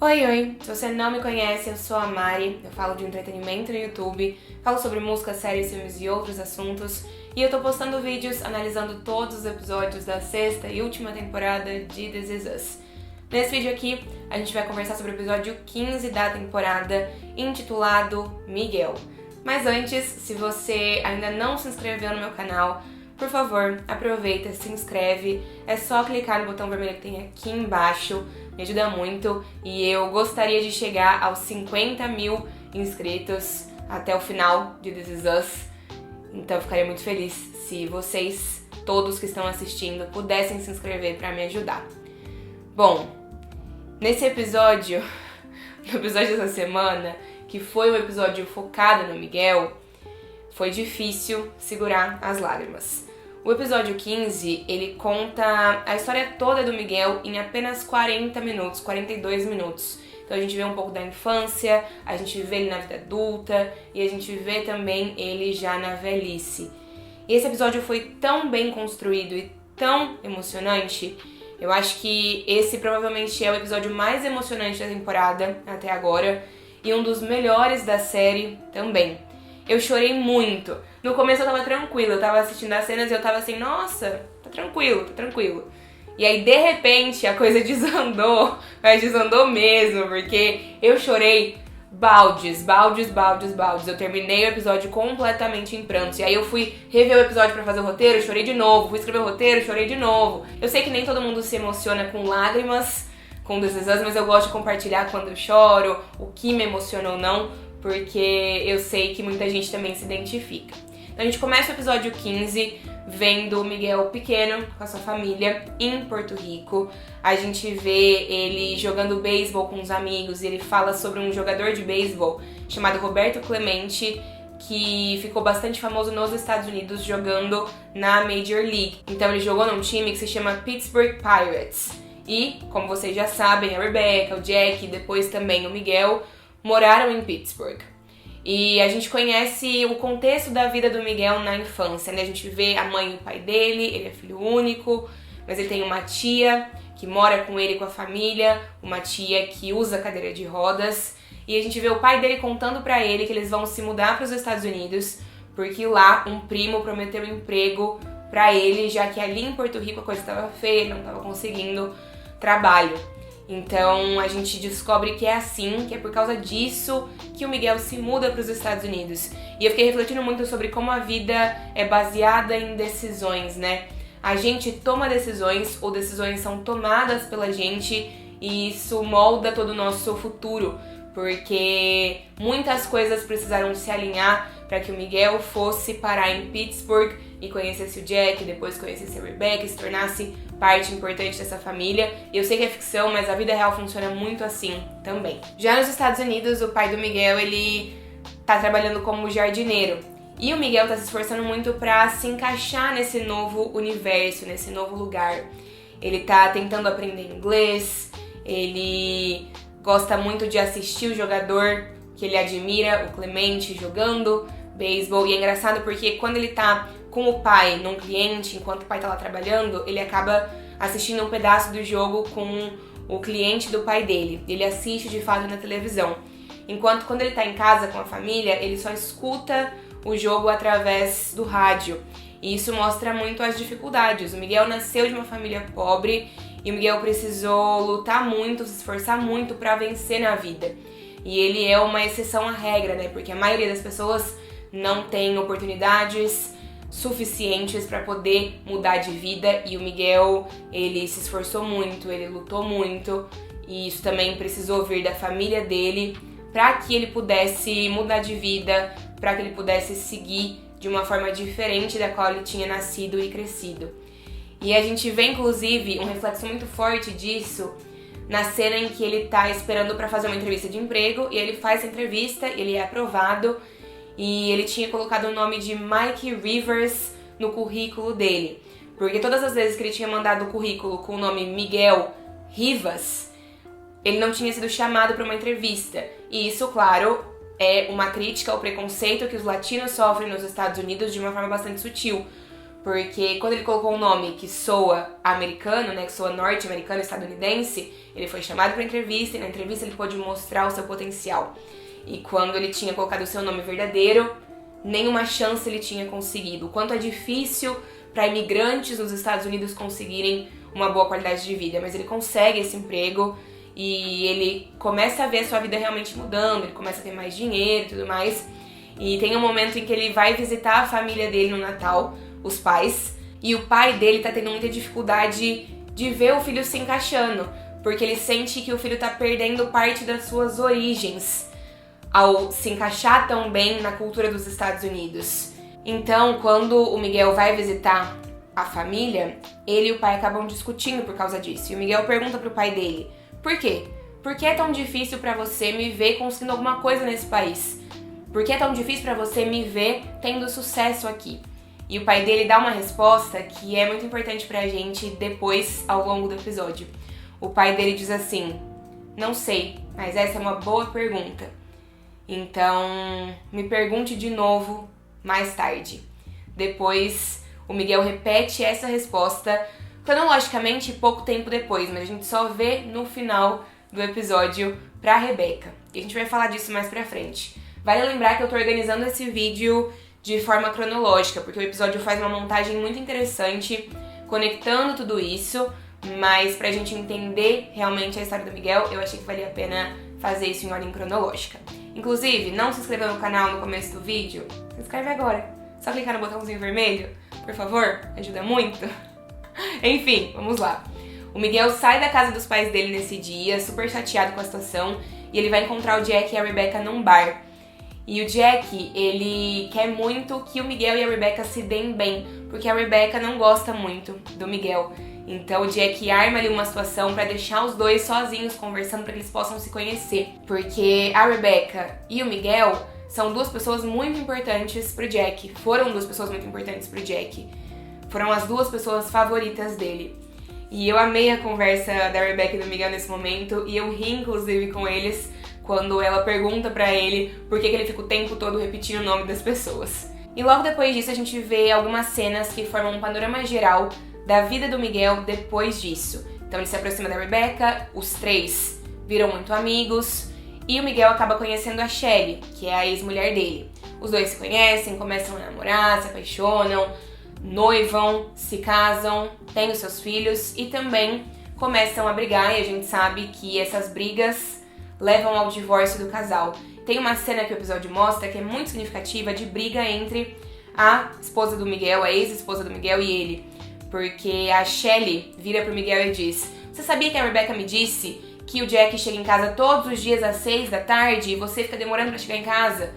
Oi, oi! Se você não me conhece, eu sou a Mari, eu falo de entretenimento no YouTube, falo sobre música, séries, filmes e outros assuntos, e eu tô postando vídeos analisando todos os episódios da sexta e última temporada de This Is Us. Nesse vídeo aqui, a gente vai conversar sobre o episódio 15 da temporada, intitulado Miguel. Mas antes, se você ainda não se inscreveu no meu canal, por favor, aproveita, se inscreve, é só clicar no botão vermelho que tem aqui embaixo, me ajuda muito e eu gostaria de chegar aos 50 mil inscritos até o final de This Is Us, então eu ficaria muito feliz se vocês, todos que estão assistindo, pudessem se inscrever para me ajudar. Bom, nesse episódio, no episódio dessa semana, que foi um episódio focado no Miguel, foi difícil segurar as lágrimas. O episódio 15, ele conta a história toda do Miguel em apenas 40 minutos, 42 minutos. Então a gente vê um pouco da infância, a gente vê ele na vida adulta e a gente vê também ele já na velhice. E esse episódio foi tão bem construído e tão emocionante, eu acho que esse provavelmente é o episódio mais emocionante da temporada até agora e um dos melhores da série também. Eu chorei muito. No começo eu tava tranquila, eu tava assistindo as cenas e eu tava assim, nossa, tá tranquilo. E aí, de repente, a coisa desandou, mas desandou mesmo, porque eu chorei baldes. Eu terminei o episódio completamente em prantos. E aí eu fui rever o episódio pra fazer o roteiro, chorei de novo. Fui escrever o roteiro, chorei de novo. Eu sei que nem todo mundo se emociona com lágrimas, com This Is Us, mas eu gosto de compartilhar quando eu choro, o que me emociona ou não, porque eu sei que muita gente também se identifica. Então a gente começa o episódio 15 vendo o Miguel pequeno com a sua família em Porto Rico. A gente vê ele jogando beisebol com os amigos e ele fala sobre um jogador de beisebol chamado Roberto Clemente, que ficou bastante famoso nos Estados Unidos jogando na Major League. Então ele jogou num time que se chama Pittsburgh Pirates. E, como vocês já sabem, a Rebecca, o Jack e depois também o Miguel moraram em Pittsburgh. E a gente conhece o contexto da vida do Miguel na infância, né? A gente vê a mãe e o pai dele, ele é filho único, mas ele tem uma tia que mora com ele e com a família, uma tia que usa cadeira de rodas, e a gente vê o pai dele contando pra ele que eles vão se mudar para os Estados Unidos, porque lá um primo prometeu emprego pra ele, já que ali em Porto Rico a coisa estava feia, ele não estava conseguindo trabalho. Então a gente descobre que é assim, que é por causa disso que o Miguel se muda para os Estados Unidos. E eu fiquei refletindo muito sobre como a vida é baseada em decisões, né? A gente toma decisões ou decisões são tomadas pela gente e isso molda todo o nosso futuro, porque muitas coisas precisaram se alinhar para que o Miguel fosse parar em Pittsburgh e conhecesse o Jack, depois conhecesse a Rebecca e se tornasse parte importante dessa família. Eu sei que é ficção, mas a vida real funciona muito assim também. Já nos Estados Unidos, o pai do Miguel, ele tá trabalhando como jardineiro. E o Miguel tá se esforçando muito pra se encaixar nesse novo universo, nesse novo lugar. Ele tá tentando aprender inglês, ele gosta muito de assistir o jogador que ele admira, o Clemente, jogando beisebol. E é engraçado porque quando ele tá com o pai num cliente, enquanto o pai tá lá trabalhando, ele acaba assistindo um pedaço do jogo com o cliente do pai dele. Ele assiste de fato na televisão. Enquanto quando ele tá em casa com a família, ele só escuta o jogo através do rádio. E isso mostra muito as dificuldades. O Miguel nasceu de uma família pobre e o Miguel precisou lutar muito, se esforçar muito pra vencer na vida. E ele é uma exceção à regra, né? Porque a maioria das pessoas não tem oportunidades suficientes para poder mudar de vida e o Miguel, ele se esforçou muito, ele lutou muito e isso também precisou vir da família dele para que ele pudesse mudar de vida, para que ele pudesse seguir de uma forma diferente da qual ele tinha nascido e crescido. E a gente vê inclusive um reflexo muito forte disso na cena em que ele tá esperando para fazer uma entrevista de emprego e ele faz a entrevista, ele é aprovado. E ele tinha colocado o nome de Mike Rivers no currículo dele. Porque todas as vezes que ele tinha mandado o currículo com o nome Miguel Rivas, ele não tinha sido chamado para uma entrevista. E isso, claro, é uma crítica ao preconceito que os latinos sofrem nos Estados Unidos de uma forma bastante sutil. porque quando ele colocou um nome que soa americano, né, que soa norte-americano, estadunidense, ele foi chamado para entrevista e na entrevista ele pôde mostrar o seu potencial. E quando ele tinha colocado o seu nome verdadeiro, nenhuma chance ele tinha conseguido. O quanto é difícil para imigrantes nos Estados Unidos conseguirem uma boa qualidade de vida, mas ele consegue esse emprego e ele começa a ver a sua vida realmente mudando, ele começa a ter mais dinheiro e tudo mais. E tem um momento em que ele vai visitar a família dele no Natal, os pais, e o pai dele tá tendo muita dificuldade de ver o filho se encaixando, porque ele sente que o filho tá perdendo parte das suas origens ao se encaixar tão bem na cultura dos Estados Unidos. Então, quando o Miguel vai visitar a família, ele e o pai acabam discutindo por causa disso. E o Miguel pergunta pro pai dele, por quê? Por que é tão difícil pra você me ver conseguindo alguma coisa nesse país? Por que é tão difícil pra você me ver tendo sucesso aqui? E o pai dele dá uma resposta que é muito importante pra gente depois, ao longo do episódio. O pai dele diz assim, não sei, mas essa é uma boa pergunta. Então, me pergunte de novo mais tarde. Depois, o Miguel repete essa resposta, cronologicamente, pouco tempo depois, mas a gente só vê no final do episódio pra Rebeca. E a gente vai falar disso mais pra frente. Vale lembrar que eu tô organizando esse vídeo de forma cronológica, porque o episódio faz uma montagem muito interessante, conectando tudo isso, mas pra gente entender realmente a história do Miguel, eu achei que valia a pena fazer isso em ordem cronológica. Inclusive, não se inscreveu no canal no começo do vídeo? Se inscreve agora. Só clicar no botãozinho vermelho, por favor, ajuda muito. Enfim, vamos lá. O Miguel sai da casa dos pais dele nesse dia, super chateado com a situação, e ele vai encontrar o Jack e a Rebecca num bar. E o Jack, ele quer muito que o Miguel e a Rebecca se deem bem, porque a Rebecca não gosta muito do Miguel. Então o Jack arma ali uma situação pra deixar os dois sozinhos conversando pra que eles possam se conhecer. Porque a Rebecca e o Miguel são duas pessoas muito importantes pro Jack. Foram duas pessoas muito importantes pro Jack. Foram as duas pessoas favoritas dele. E eu amei a conversa da Rebecca e do Miguel nesse momento, e eu ri inclusive com eles quando ela pergunta pra ele por que ele fica o tempo todo repetindo o nome das pessoas. E logo depois disso a gente vê algumas cenas que formam um panorama geral da vida do Miguel depois disso. Então ele se aproxima da Rebecca, os três viram muito amigos, e o Miguel acaba conhecendo a Shelly, que é a ex-mulher dele. Os dois se conhecem, começam a namorar, se apaixonam, noivam, se casam, têm os seus filhos e também começam a brigar, e a gente sabe que essas brigas levam ao divórcio do casal. Tem uma cena que o episódio mostra que é muito significativa de briga entre a esposa do Miguel, a ex-esposa do Miguel e ele. Porque a Shelly vira pro Miguel e diz, você sabia que a Rebecca me disse que o Jack chega em casa todos os dias às 6 da tarde e você fica demorando pra chegar em casa?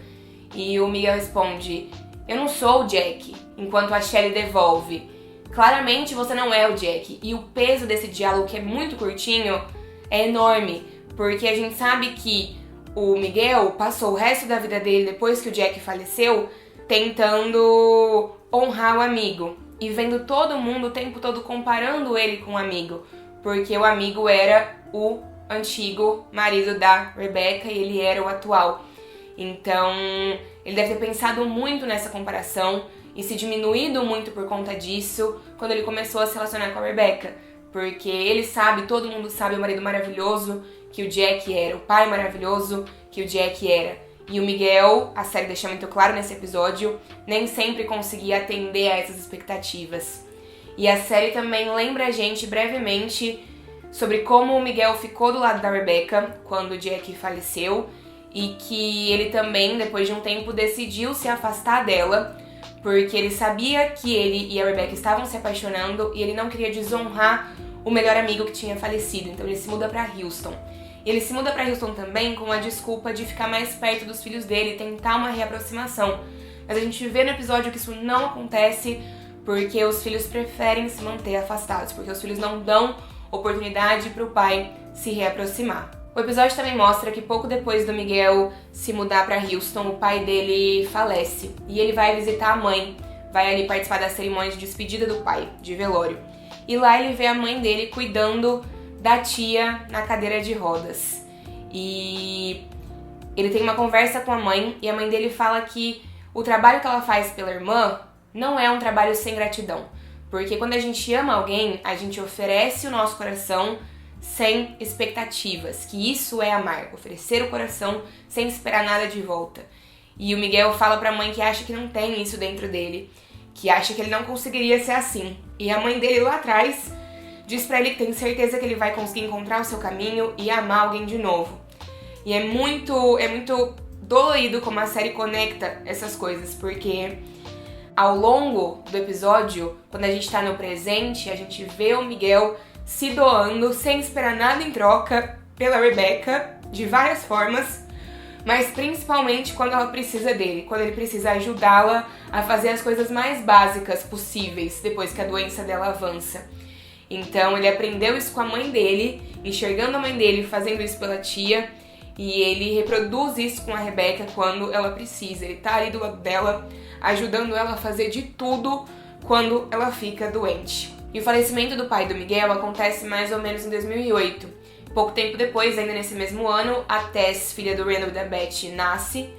E o Miguel responde, eu não sou o Jack, enquanto a Shelly devolve, claramente você não é o Jack. E o peso desse diálogo, que é muito curtinho, é enorme. Porque a gente sabe que o Miguel passou o resto da vida dele, depois que o Jack faleceu, tentando honrar o amigo. E vendo todo mundo o tempo todo comparando ele com o amigo. Porque o amigo era o antigo marido da Rebecca e ele era o atual. Então, ele deve ter pensado muito nessa comparação e se diminuído muito por conta disso quando ele começou a se relacionar com a Rebecca. Porque ele sabe, todo mundo sabe o marido maravilhoso que o Jack era, o pai maravilhoso que o Jack era. E o Miguel, a série deixa muito claro nesse episódio, nem sempre conseguia atender a essas expectativas. E a série também lembra a gente brevemente sobre como o Miguel ficou do lado da Rebecca quando o Jack faleceu e que ele também, depois de um tempo, decidiu se afastar dela porque ele sabia que ele e a Rebecca estavam se apaixonando e ele não queria desonrar o melhor amigo que tinha falecido. Então ele se muda pra Houston. E ele se muda pra Houston também com a desculpa de ficar mais perto dos filhos dele e tentar uma reaproximação. Mas a gente vê no episódio que isso não acontece porque os filhos preferem se manter afastados, porque os filhos não dão oportunidade pro pai se reaproximar. O episódio também mostra que pouco depois do Miguel se mudar pra Houston, o pai dele falece. E ele vai visitar a mãe, vai ali participar da cerimônia de despedida do pai, de velório. E lá ele vê a mãe dele cuidando da tia na cadeira de rodas. E ele tem uma conversa com a mãe e a mãe dele fala que o trabalho que ela faz pela irmã não é um trabalho sem gratidão. Porque quando a gente ama alguém, a gente oferece o nosso coração sem expectativas, que isso é amar, oferecer o coração sem esperar nada de volta. E o Miguel fala pra mãe que acha que não tem isso dentro dele, que acha que ele não conseguiria ser assim. E a mãe dele lá atrás diz pra ele que tem certeza que ele vai conseguir encontrar o seu caminho e amar alguém de novo. E é muito dolorido como a série conecta essas coisas, porque ao longo do episódio, quando a gente tá no presente, a gente vê o Miguel se doando sem esperar nada em troca pela Rebecca, de várias formas, mas principalmente quando ela precisa dele, quando ele precisa ajudá-la a fazer as coisas mais básicas possíveis depois que a doença dela avança. Então ele aprendeu isso com a mãe dele, enxergando a mãe dele fazendo isso pela tia, e ele reproduz isso com a Rebecca quando ela precisa. Ele tá ali do lado dela, ajudando ela a fazer de tudo quando ela fica doente. E o falecimento do pai do Miguel acontece mais ou menos em 2008. Pouco tempo depois, ainda nesse mesmo ano, a Tess, filha do Randall e da Beth, nasce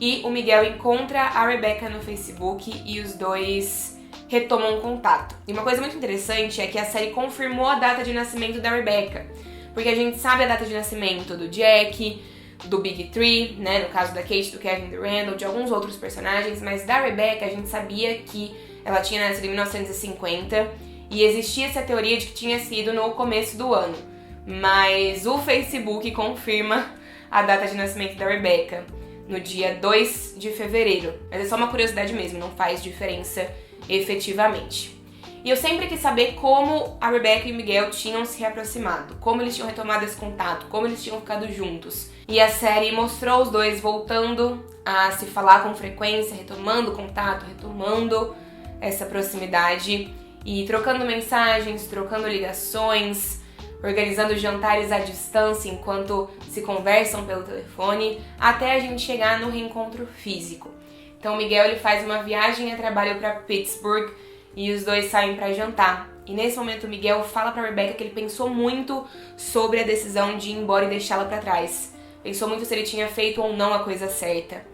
e o Miguel encontra a Rebecca no Facebook e os dois retomam contato. E uma coisa muito interessante é que a série confirmou a data de nascimento da Rebecca, porque a gente sabe a data de nascimento do Jack, do Big Three, né, no caso da Kate, do Kevin, do Randall, de alguns outros personagens, mas da Rebecca a gente sabia que ela tinha nascido em 1950 e existia essa teoria de que tinha sido no começo do ano. Mas o Facebook confirma a data de nascimento da Rebecca, no dia 2 de fevereiro. Mas é só uma curiosidade mesmo, não faz diferença efetivamente. E eu sempre quis saber como a Rebecca e o Miguel tinham se reaproximado, como eles tinham retomado esse contato, como eles tinham ficado juntos. E a série mostrou os dois voltando a se falar com frequência, retomando contato, retomando essa proximidade e trocando mensagens, trocando ligações, organizando jantares à distância enquanto se conversam pelo telefone, até a gente chegar no reencontro físico. Então o Miguel ele faz uma viagem a trabalho para Pittsburgh e os dois saem para jantar. E nesse momento o Miguel fala para Rebecca que ele pensou muito sobre a decisão de ir embora e deixá-la para trás. Pensou muito se ele tinha feito ou não a coisa certa.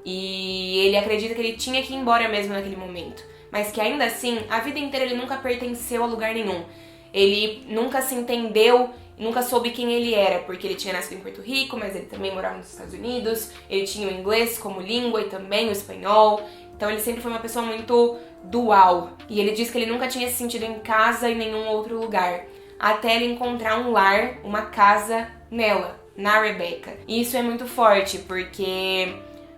E ele acredita que ele tinha que ir embora mesmo naquele momento. Mas que ainda assim, a vida inteira ele nunca pertenceu a lugar nenhum. Ele nunca se entendeu, nunca soube quem ele era, porque ele tinha nascido em Porto Rico, mas ele também morava nos Estados Unidos, ele tinha o inglês como língua e também o espanhol, então ele sempre foi uma pessoa muito dual. E ele diz que ele nunca tinha se sentido em casa em nenhum outro lugar, até ele encontrar um lar, uma casa nela, na Rebecca. E isso é muito forte, porque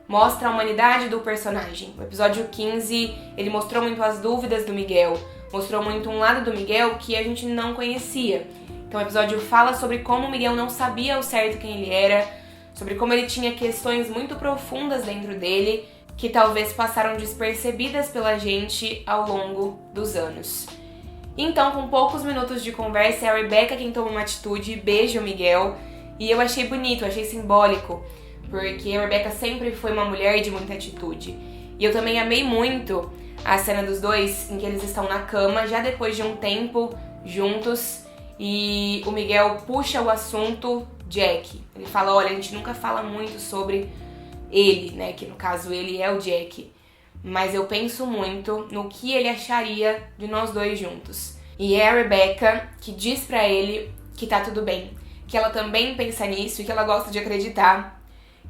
mostra a humanidade do personagem. O episódio 15, ele mostrou muito as dúvidas do Miguel, mostrou muito um lado do Miguel que a gente não conhecia. Então o episódio fala sobre como o Miguel não sabia ao certo quem ele era, sobre como ele tinha questões muito profundas dentro dele, que talvez passaram despercebidas pela gente ao longo dos anos. Então, com poucos minutos de conversa, é a Rebecca quem toma uma atitude, beija o Miguel, e eu achei bonito, achei simbólico, porque a Rebecca sempre foi uma mulher de muita atitude. E eu também amei muito a cena dos dois em que eles estão na cama, já depois de um tempo juntos, e o Miguel puxa o assunto Jack. Ele fala, olha, a gente nunca fala muito sobre ele, né, que no caso ele é o Jack, mas eu penso muito no que ele acharia de nós dois juntos. E é a Rebecca que diz pra ele que tá tudo bem, que ela também pensa nisso e que ela gosta de acreditar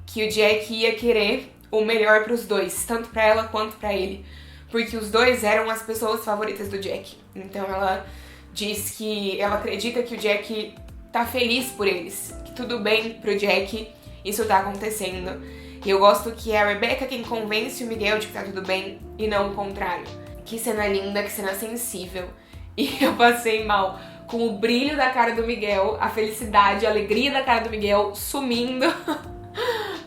que o Jack ia querer o melhor pros dois, tanto pra ela quanto pra ele, porque os dois eram as pessoas favoritas do Jack. Então ela diz que ela acredita que o Jack tá feliz por eles, que tudo bem pro Jack, isso tá acontecendo. E eu gosto que é a Rebecca quem convence o Miguel de que tá tudo bem e não o contrário. Que cena linda, que cena sensível. E eu passei mal com o brilho da cara do Miguel, a felicidade, a alegria da cara do Miguel sumindo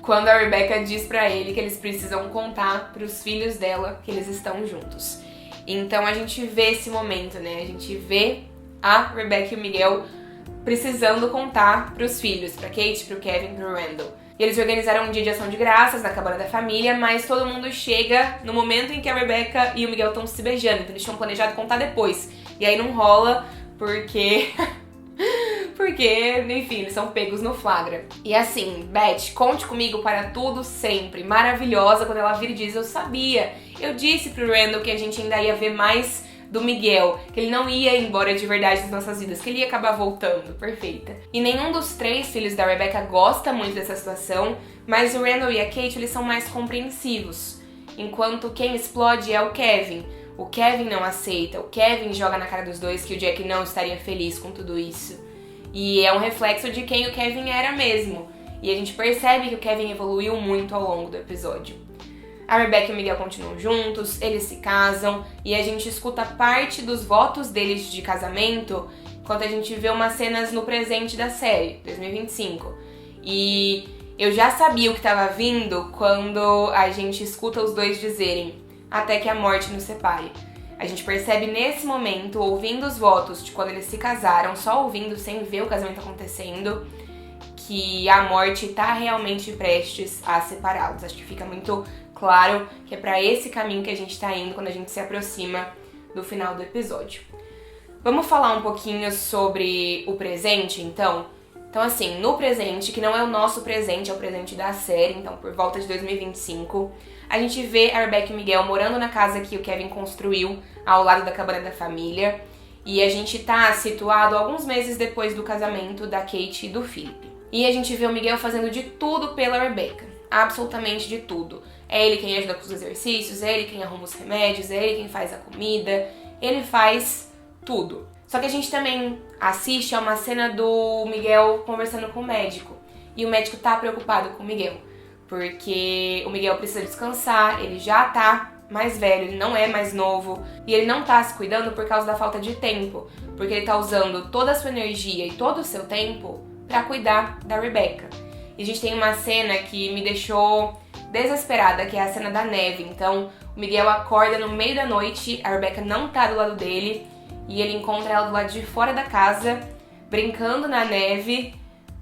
quando a Rebecca diz pra ele que eles precisam contar pros filhos dela que eles estão juntos. Então a gente vê esse momento, né? A gente vê a Rebecca e o Miguel precisando contar pros filhos, pra Kate, pro Kevin, pro Randall. E eles organizaram um dia de ação de graças na cabana da família, mas todo mundo chega no momento em que a Rebecca e o Miguel estão se beijando, então eles tinham planejado contar depois. E aí não rola, porque porque, enfim, eles são pegos no flagra. E assim, Beth, conte comigo para tudo sempre. Maravilhosa quando ela vira e diz, eu sabia. Eu disse pro Randall que a gente ainda ia ver mais do Miguel, que ele não ia embora de verdade das nossas vidas, que ele ia acabar voltando. Perfeita. E nenhum dos 3 filhos da Rebecca gosta muito dessa situação, mas o Randall e a Kate, eles são mais compreensivos. Enquanto quem explode é o Kevin. O Kevin não aceita, o Kevin joga na cara dos dois que o Jack não estaria feliz com tudo isso. E é um reflexo de quem o Kevin era mesmo. E a gente percebe que o Kevin evoluiu muito ao longo do episódio. A Rebecca e o Miguel continuam juntos, eles se casam e a gente escuta parte dos votos deles de casamento enquanto a gente vê umas cenas no presente da série, 2025. E eu já sabia o que estava vindo quando a gente escuta os dois dizerem até que a morte nos separe. A gente percebe nesse momento, ouvindo os votos de quando eles se casaram, só ouvindo sem ver o casamento acontecendo, que a morte está realmente prestes a separá-los. Acho que fica muito claro que é para esse caminho que a gente está indo quando a gente se aproxima do final do episódio. Vamos falar um pouquinho sobre o presente, então? Então, assim, no presente, que não é o nosso presente, é o presente da série, então por volta de 2025, a gente vê a Rebecca e o Miguel morando na casa que o Kevin construiu ao lado da cabana da família, e a gente tá situado alguns meses depois do casamento da Kate e do Philip. E a gente vê o Miguel fazendo de tudo pela Rebecca, absolutamente de tudo. É ele quem ajuda com os exercícios, é ele quem arruma os remédios, é ele quem faz a comida, ele faz tudo. Só que a gente também assiste a uma cena do Miguel conversando com o médico. E o médico tá preocupado com o Miguel, porque o Miguel precisa descansar, ele já tá mais velho, ele não é mais novo, e ele não tá se cuidando por causa da falta de tempo, porque ele tá usando toda a sua energia e todo o seu tempo pra cuidar da Rebecca. E a gente tem uma cena que me deixou desesperada, que é a cena da neve. Então, o Miguel acorda no meio da noite, a Rebecca não tá do lado dele, e ele encontra ela do lado de fora da casa, brincando na neve,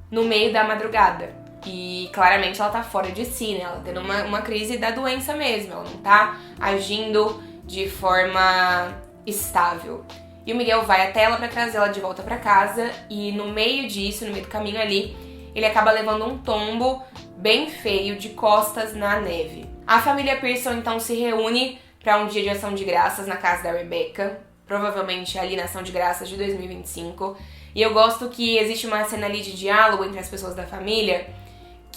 no meio da madrugada. E claramente ela tá fora de si, né? Ela tendo uma crise da doença mesmo, ela não tá agindo de forma estável. E o Miguel vai até ela pra trazer ela de volta pra casa, e no meio disso, no meio do caminho ali, ele acaba levando um tombo bem feio de costas na neve. A família Pearson então se reúne para um dia de ação de graças na casa da Rebecca, provavelmente ali na ação de graças de 2025. E eu gosto que existe uma cena ali de diálogo entre as pessoas da família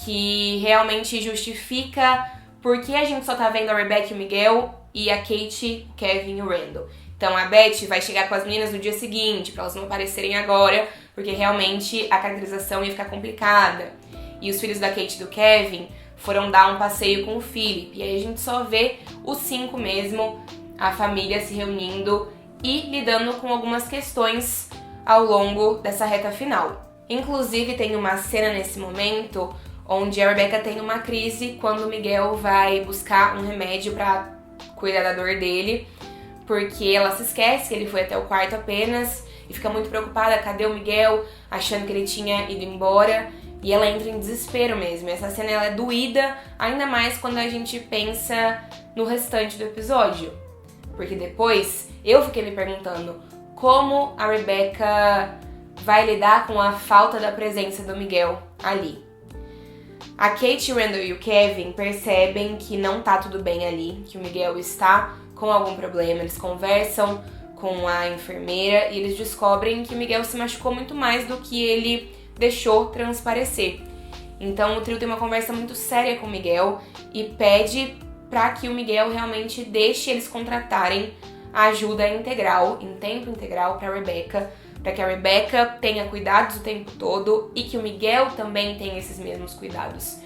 que realmente justifica por que a gente só tá vendo a Rebecca e o Miguel e a Kate, Kevin e o Randall. Então a Beth vai chegar com as meninas no dia seguinte, pra elas não aparecerem agora, porque realmente a caracterização ia ficar complicada. E os filhos da Kate e do Kevin foram dar um passeio com o Philip. E aí a gente só vê os 5 mesmo, a família se reunindo e lidando com algumas questões ao longo dessa reta final. Inclusive tem uma cena nesse momento onde a Rebecca tem uma crise quando o Miguel vai buscar um remédio pra cuidar da dor dele, porque ela se esquece que ele foi até o quarto apenas e fica muito preocupada, cadê o Miguel, achando que ele tinha ido embora, e ela entra em desespero mesmo. Essa cena ela é doída, ainda mais quando a gente pensa no restante do episódio, porque depois eu fiquei me perguntando como a Rebecca vai lidar com a falta da presença do Miguel ali. A Kate, o Randall e o Kevin percebem que não tá tudo bem ali, que o Miguel está com algum problema. Eles conversam com a enfermeira e eles descobrem que o Miguel se machucou muito mais do que ele deixou transparecer. Então o trio tem uma conversa muito séria com o Miguel e pede para que o Miguel realmente deixe eles contratarem a ajuda integral, em tempo integral, para Rebecca, para que a Rebecca tenha cuidados o tempo todo e que o Miguel também tenha esses mesmos cuidados.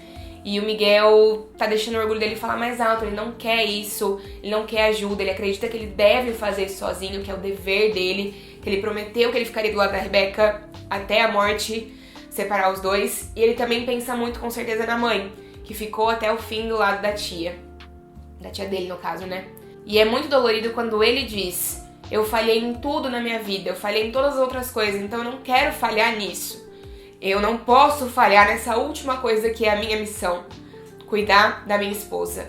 E o Miguel tá deixando o orgulho dele falar mais alto, ele não quer isso, ele não quer ajuda, ele acredita que ele deve fazer isso sozinho, que é o dever dele, que ele prometeu que ele ficaria do lado da Rebecca até a morte, separar os dois. E ele também pensa muito, com certeza, na mãe, que ficou até o fim do lado da tia dele no caso, né? E é muito dolorido quando ele diz: eu falhei em tudo na minha vida, eu falhei em todas as outras coisas, então eu não quero falhar nisso. Eu não posso falhar nessa última coisa que é a minha missão, cuidar da minha esposa.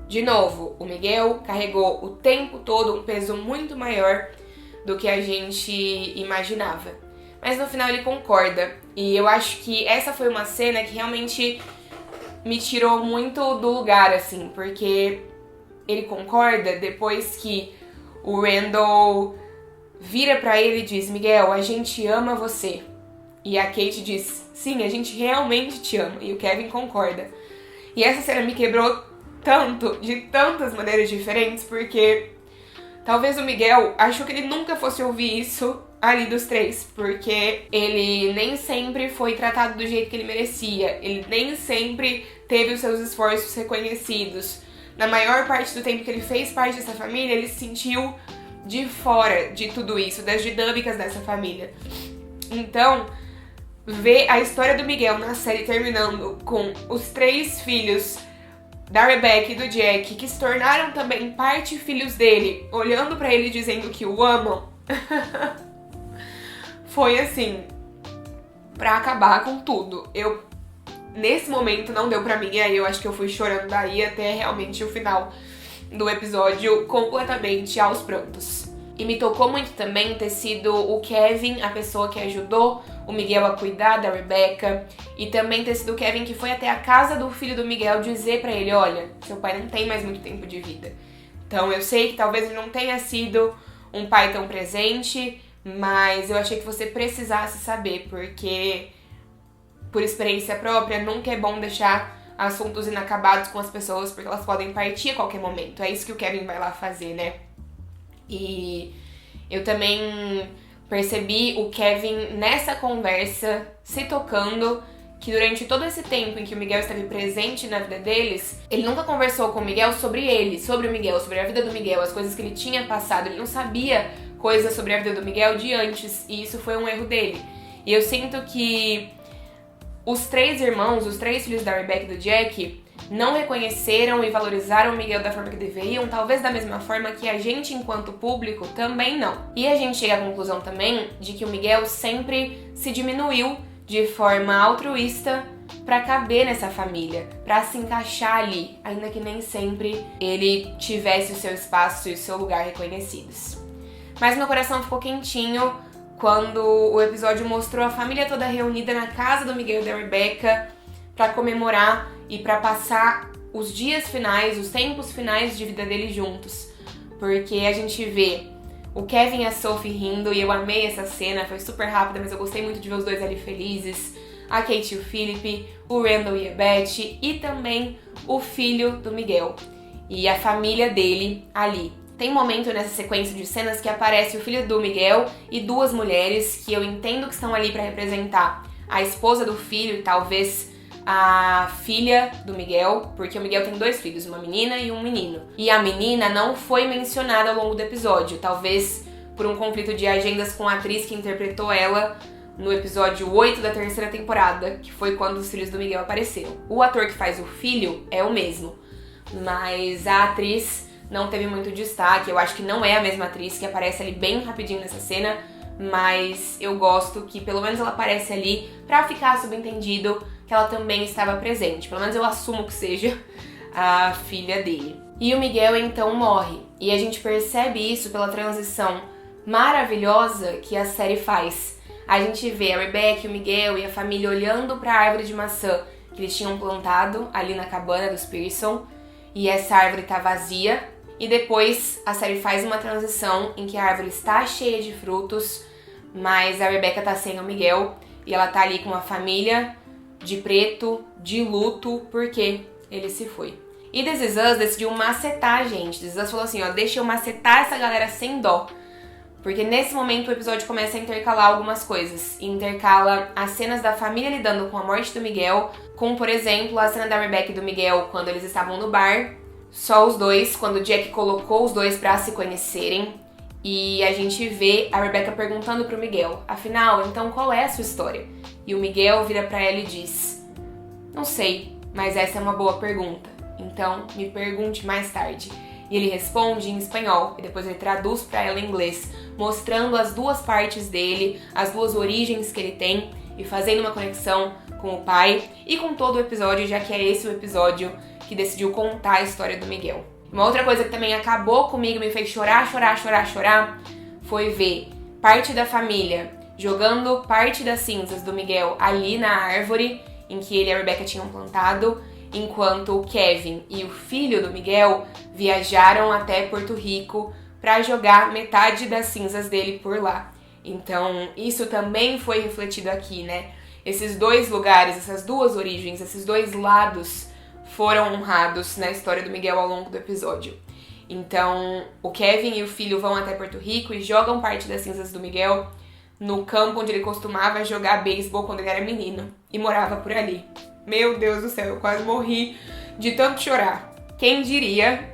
De novo, o Miguel carregou o tempo todo um peso muito maior do que a gente imaginava. mas no final ele concorda. E eu acho que essa foi uma cena que realmente me tirou muito do lugar, assim, porque ele concorda depois que o Randall vira pra ele e diz: Miguel, a gente ama você. E a Kate diz: sim, a gente realmente te ama. E o Kevin concorda. E essa cena me quebrou tanto, de tantas maneiras diferentes, porque talvez o Miguel achou que ele nunca fosse ouvir isso ali dos três, porque ele nem sempre foi tratado do jeito que ele merecia, ele nem sempre teve os seus esforços reconhecidos. Na maior parte do tempo que ele fez parte dessa família, ele se sentiu de fora de tudo isso, das dinâmicas dessa família. Então, ver a história do Miguel na série terminando com os 3 filhos da Rebecca e do Jack, que se tornaram também parte filhos dele, olhando pra ele dizendo que o amam, foi assim, pra acabar com tudo. Nesse momento não deu pra mim, e aí eu acho que eu fui chorando daí até realmente o final do episódio, completamente aos prantos. E me tocou muito também ter sido o Kevin, a pessoa que ajudou o Miguel a cuidar da Rebecca, e também ter sido o Kevin que foi até a casa do filho do Miguel dizer pra ele: olha, seu pai não tem mais muito tempo de vida. Então eu sei que talvez ele não tenha sido um pai tão presente, mas eu achei que você precisasse saber, porque por experiência própria nunca é bom deixar assuntos inacabados com as pessoas, porque elas podem partir a qualquer momento. É isso que o Kevin vai lá fazer, né? E eu também percebi o Kevin nessa conversa se tocando que durante todo esse tempo em que o Miguel esteve presente na vida deles, ele nunca conversou com o Miguel sobre ele, sobre o Miguel, sobre a vida do Miguel, as coisas que ele tinha passado. Ele não sabia coisas sobre a vida do Miguel de antes, e isso foi um erro dele. E eu sinto que os 3 irmãos, os 3 filhos da Rebecca e do Jack, não reconheceram e valorizaram o Miguel da forma que deveriam, talvez da mesma forma que a gente, enquanto público, também não. E a gente chega à conclusão também de que o Miguel sempre se diminuiu de forma altruísta pra caber nessa família, pra se encaixar ali, ainda que nem sempre ele tivesse o seu espaço e o seu lugar reconhecidos. Mas meu coração ficou quentinho quando o episódio mostrou a família toda reunida na casa do Miguel e da Rebecca pra comemorar e pra passar os dias finais, os tempos finais de vida deles juntos. Porque a gente vê o Kevin e a Sophie rindo, e eu amei essa cena, foi super rápida, mas eu gostei muito de ver os dois ali felizes. A Kate e o Philip, o Randall e a Beth, e também o filho do Miguel e a família dele ali. Tem um momento nessa sequência de cenas que aparece o filho do Miguel e 2 mulheres que eu entendo que estão ali pra representar a esposa do filho e talvez a filha do Miguel, porque o Miguel tem 2 filhos, uma menina e um menino. E a menina não foi mencionada ao longo do episódio, talvez por um conflito de agendas com a atriz que interpretou ela no episódio 8 da 3ª temporada, que foi quando os filhos do Miguel apareceram. O ator que faz o filho é o mesmo, mas a atriz não teve muito destaque. Eu acho que não é a mesma atriz, que aparece ali bem rapidinho nessa cena, mas eu gosto que pelo menos ela aparece ali pra ficar subentendido que ela também estava presente. Pelo menos eu assumo que seja a filha dele. E o Miguel então morre. E a gente percebe isso pela transição maravilhosa que a série faz. A gente vê a Rebecca, o Miguel e a família olhando para a árvore de maçã que eles tinham plantado ali na cabana dos Pearson. E essa árvore tá vazia. E depois a série faz uma transição em que a árvore está cheia de frutos, mas a Rebecca tá sem o Miguel. E ela tá ali com a família de preto, de luto, porque ele se foi. E This Is Us decidiu macetar a gente. This Is Us falou assim, ó, deixa eu macetar essa galera sem dó. Porque nesse momento o episódio começa a intercalar algumas coisas. E intercala as cenas da família lidando com a morte do Miguel, com, por exemplo, a cena da Rebecca e do Miguel quando eles estavam no bar, só os dois, quando o Jack colocou os dois pra se conhecerem. E a gente vê a Rebecca perguntando pro Miguel, afinal, então qual é a sua história? E o Miguel vira pra ela e diz, não sei, mas essa é uma boa pergunta, então me pergunte mais tarde. E ele responde em espanhol, e depois ele traduz pra ela em inglês, mostrando as 2 partes dele, as 2 origens que ele tem, e fazendo uma conexão com o pai e com todo o episódio, já que é esse o episódio que decidiu contar a história do Miguel. Uma outra coisa que também acabou comigo, me fez chorar, foi ver parte da família jogando parte das cinzas do Miguel ali na árvore em que ele e a Rebecca tinham plantado, enquanto o Kevin e o filho do Miguel viajaram até Porto Rico para jogar metade das cinzas dele por lá. Então, isso também foi refletido aqui, né? Esses dois lugares, essas duas origens, esses dois lados foram honrados na história do Miguel ao longo do episódio. Então, o Kevin e o filho vão até Porto Rico e jogam parte das cinzas do Miguel no campo onde ele costumava jogar beisebol quando ele era menino e morava por ali. Meu Deus do céu, eu quase morri de tanto chorar. Quem diria,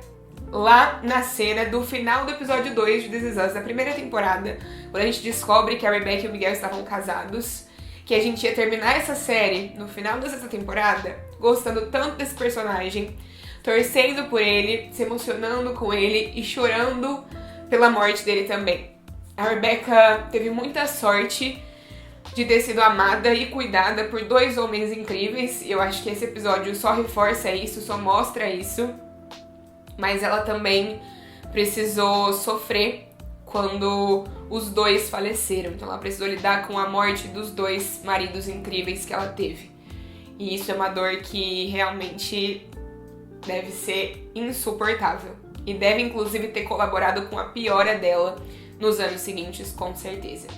lá na cena do final do episódio 2 de This Is Us, da primeira temporada, quando a gente descobre que a Rebecca e o Miguel estavam casados, que a gente ia terminar essa série no final da sexta temporada, gostando tanto desse personagem, torcendo por ele, se emocionando com ele e chorando pela morte dele também. A Rebecca teve muita sorte de ter sido amada e cuidada por dois homens incríveis, e eu acho que esse episódio só reforça isso, só mostra isso, mas ela também precisou sofrer quando os dois faleceram, então ela precisou lidar com a morte dos dois maridos incríveis que ela teve. E isso é uma dor que realmente deve ser insuportável. E deve inclusive ter colaborado com a piora dela nos anos seguintes, com certeza.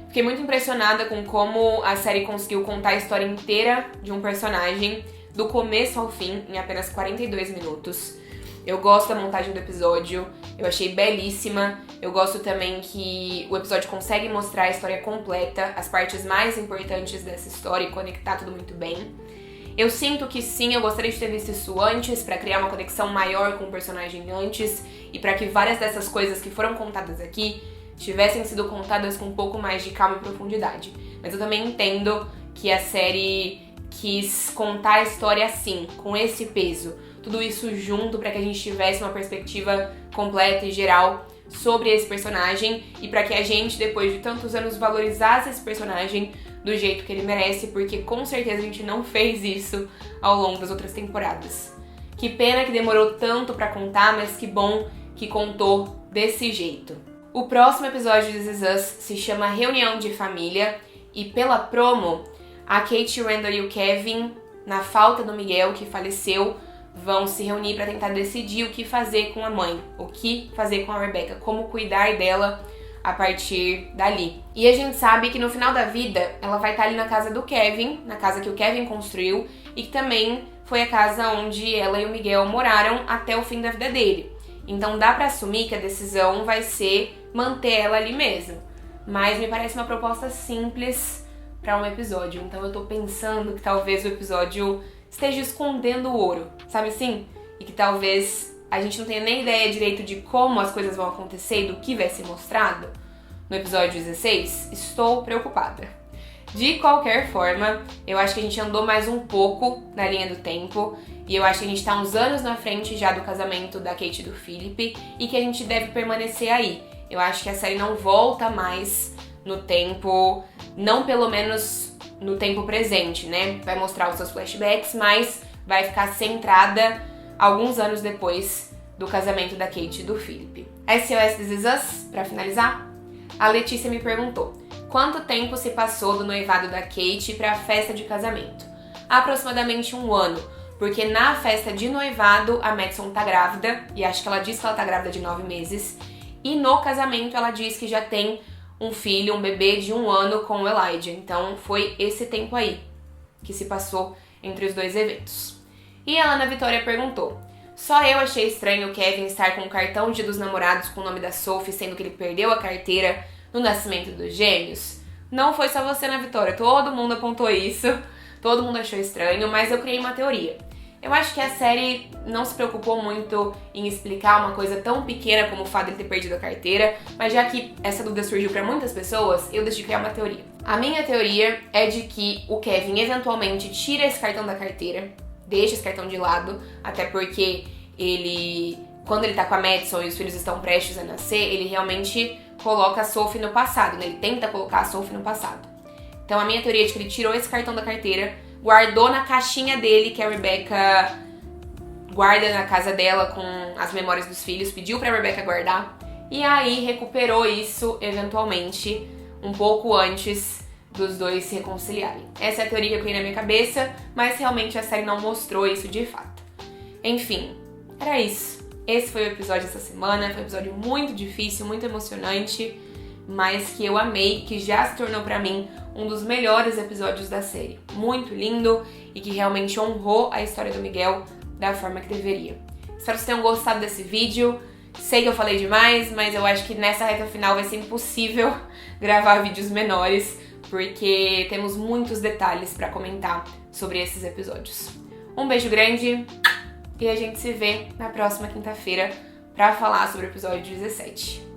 Fiquei muito impressionada com como a série conseguiu contar a história inteira de um personagem, do começo ao fim, em apenas 42 minutos. Eu gosto da montagem do episódio, eu achei belíssima. Eu gosto também que o episódio consegue mostrar a história completa, as partes mais importantes dessa história e conectar tudo muito bem. Eu sinto que sim, eu gostaria de ter visto isso antes, pra criar uma conexão maior com o personagem antes, e pra que várias dessas coisas que foram contadas aqui tivessem sido contadas com um pouco mais de calma e profundidade. Mas eu também entendo que a série quis contar a história assim, com esse peso. Tudo isso junto para que a gente tivesse uma perspectiva completa e geral sobre esse personagem e para que a gente, depois de tantos anos, valorizasse esse personagem do jeito que ele merece, porque com certeza a gente não fez isso ao longo das outras temporadas. Que pena que demorou tanto para contar, mas que bom que contou desse jeito. O próximo episódio de This Is Us se chama Reunião de Família e pela promo, a Kate, Randall e o Kevin, na falta do Miguel que faleceu, vão se reunir para tentar decidir o que fazer com a mãe, o que fazer com a Rebecca, como cuidar dela a partir dali. E a gente sabe que no final da vida ela vai estar ali na casa do Kevin, na casa que o Kevin construiu e que também foi a casa onde ela e o Miguel moraram até o fim da vida dele. Então dá pra assumir que a decisão vai ser manter ela ali mesmo. Mas me parece uma proposta simples pra um episódio. Então eu tô pensando que talvez o episódio esteja escondendo o ouro, sabe assim? E que talvez a gente não tenha nem ideia direito de como as coisas vão acontecer e do que vai ser mostrado no episódio 16. Estou preocupada. De qualquer forma, eu acho que a gente andou mais um pouco na linha do tempo e eu acho que a gente tá uns anos na frente já do casamento da Kate e do Philip e que a gente deve permanecer aí. Eu acho que a série não volta mais no tempo, não pelo menos no tempo presente, né? Vai mostrar os seus flashbacks, mas vai ficar centrada alguns anos depois do casamento da Kate e do Philip. SOS This Is Us, pra finalizar, a Letícia me perguntou: quanto tempo se passou do noivado da Kate pra festa de casamento? Aproximadamente 1 ano, porque na festa de noivado a Madison tá grávida, e acho que ela disse que ela tá grávida de 9 meses, e no casamento ela diz que já tem um filho, um bebê de 1 ano com o Elijah. Então foi esse tempo aí que se passou entre os dois eventos. E a Ana Vitória perguntou: só eu achei estranho o Kevin estar com o cartão de Dia dos Namorados com o nome da Sophie, sendo que ele perdeu a carteira no nascimento dos gêmeos? Não foi só você, Ana Vitória, todo mundo apontou isso, todo mundo achou estranho, mas eu criei uma teoria. Eu acho que a série não se preocupou muito em explicar uma coisa tão pequena como o fato de ele ter perdido a carteira, mas já que essa dúvida surgiu para muitas pessoas, eu decidi criar uma teoria. A minha teoria é de que o Kevin eventualmente tira esse cartão da carteira, deixa esse cartão de lado, até porque ele, quando ele tá com a Madison e os filhos estão prestes a nascer, ele realmente coloca a Sophie no passado, né? Ele tenta colocar a Sophie no passado. Então a minha teoria é de que ele tirou esse cartão da carteira, guardou na caixinha dele, que a Rebecca guarda na casa dela com as memórias dos filhos, pediu pra Rebecca guardar, e aí recuperou isso, eventualmente, um pouco antes dos dois se reconciliarem. Essa é a teoria que eu criei na minha cabeça, mas realmente a série não mostrou isso de fato. Enfim, era isso. Esse foi o episódio dessa semana, foi um episódio muito difícil, muito emocionante, mas que eu amei, que já se tornou pra mim um dos melhores episódios da série. Muito lindo e que realmente honrou a história do Miguel da forma que deveria. Espero que vocês tenham gostado desse vídeo. Sei que eu falei demais, mas eu acho que nessa reta final vai ser impossível gravar vídeos menores, porque temos muitos detalhes pra comentar sobre esses episódios. Um beijo grande e a gente se vê na próxima quinta-feira pra falar sobre o episódio 17.